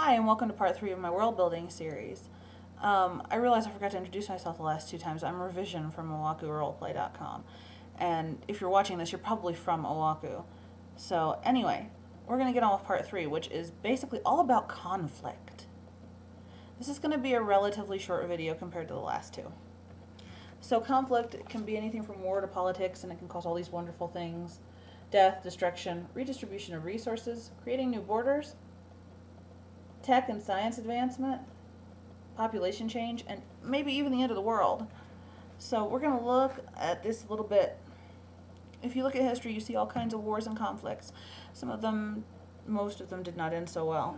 Hi, and welcome to part 3 of my world building series. I realize I forgot to introduce myself the last 2 times. I'm Revision from OakuRoleplay.com. And if you're watching this, you're probably from Oahu. So anyway, we're going to get on with part 3, which is basically all about conflict. This is going to be a relatively short video compared to the last 2. So conflict can be anything from war to politics, and it can cause all these wonderful things. Death, destruction, redistribution of resources, creating new borders, tech and science advancement, population change, and maybe even the end of the world. So we're going to look at this a little bit. If you look at history, you see all kinds of wars and conflicts. Some of them, most of them did not end so well.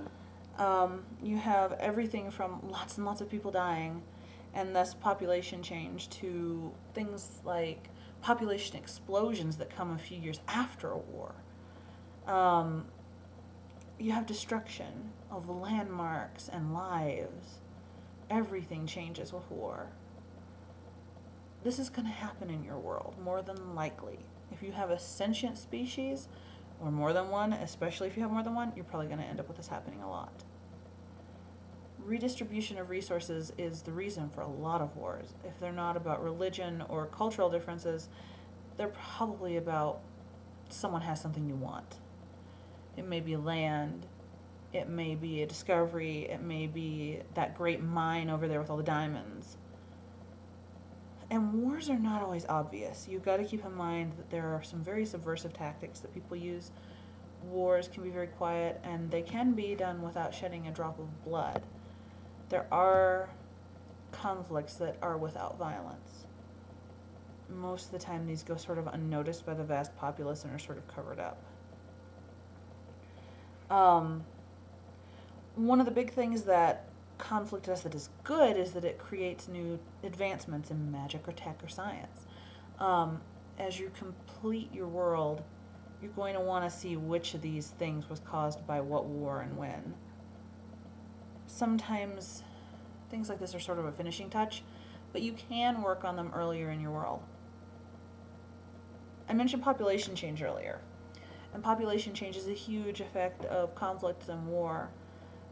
You have everything from lots and lots of people dying, and thus population change, to things like population explosions that come a few years after a war. You have destruction of landmarks and lives. Everything changes with war. This is going to happen in your world, more than likely. If you have a sentient species, or more than one, especially if you have more than one, you're probably going to end up with this happening a lot. Redistribution of resources is the reason for a lot of wars. If they're not about religion or cultural differences, they're probably about someone has something you want. It may be land, it may be a discovery, it may be that great mine over there with all the diamonds. And wars are not always obvious. You've got to keep in mind that there are some very subversive tactics that people use. Wars can be very quiet, and they can be done without shedding a drop of blood. There are conflicts that are without violence. Most of the time these go sort of unnoticed by the vast populace and are sort of covered up. One of the big things that conflict does that is good is that it creates new advancements in magic or tech or science. As you complete your world, you're going to want to see which of these things was caused by what war and when. Sometimes things like this are sort of a finishing touch, but you can work on them earlier in your world. I mentioned population change earlier, and population change is a huge effect of conflict and war.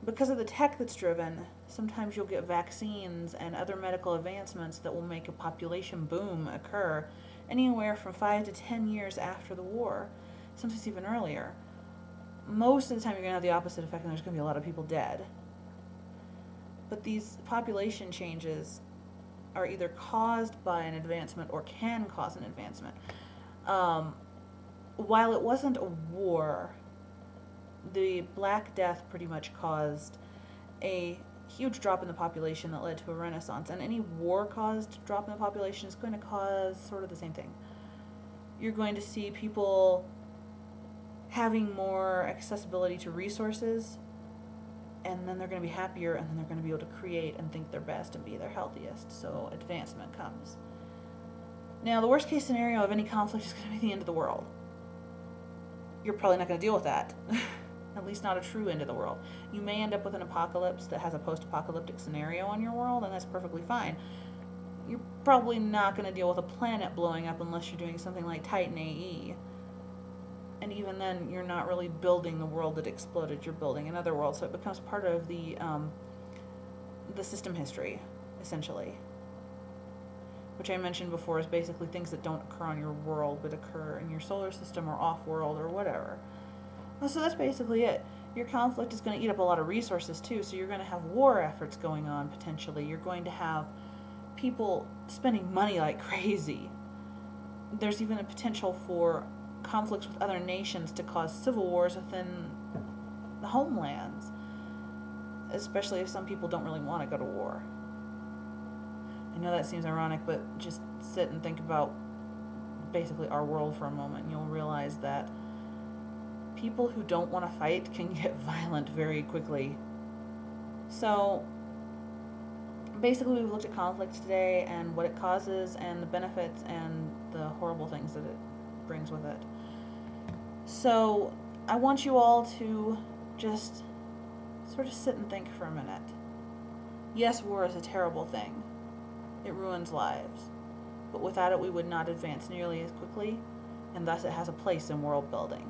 Because of the tech that's driven, sometimes you'll get vaccines and other medical advancements that will make a population boom occur anywhere from 5 to 10 years after the war, sometimes even earlier. Most of the time you're going to have the opposite effect, and there's going to be a lot of people dead. But these population changes are either caused by an advancement or can cause an advancement. While it wasn't a war, the Black Death pretty much caused a huge drop in the population that led to a renaissance. And any war-caused drop in the population is going to cause sort of the same thing. You're going to see people having more accessibility to resources, and then they're going to be happier, and then they're going to be able to create and think their best and be their healthiest, so advancement comes. Now, the worst case scenario of any conflict is going to be the end of the world. You're probably not going to deal with that. At least not a true end of the world. You may end up with an apocalypse that has a post-apocalyptic scenario on your world, and that's perfectly fine. You're probably not going to deal with a planet blowing up unless you're doing something like Titan AE. And even then, you're not really building the world that exploded. You're building another world, so it becomes part of the system history, essentially. Which I mentioned before is basically things that don't occur on your world, but occur in your solar system or off-world or whatever. So that's basically it. Your conflict is going to eat up a lot of resources too, so you're going to have war efforts going on potentially. You're going to have people spending money like crazy. There's even a potential for conflicts with other nations to cause civil wars within the homelands, especially if some people don't really want to go to war. I know that seems ironic, but just sit and think about basically our world for a moment, and you'll realize that people who don't want to fight can get violent very quickly. So basically we've looked at conflict today and what it causes and the benefits and the horrible things that it brings with it. So I want you all to just sort of sit and think for a minute. Yes, war is a terrible thing. It ruins lives. But without it we would not advance nearly as quickly, and thus it has a place in world building.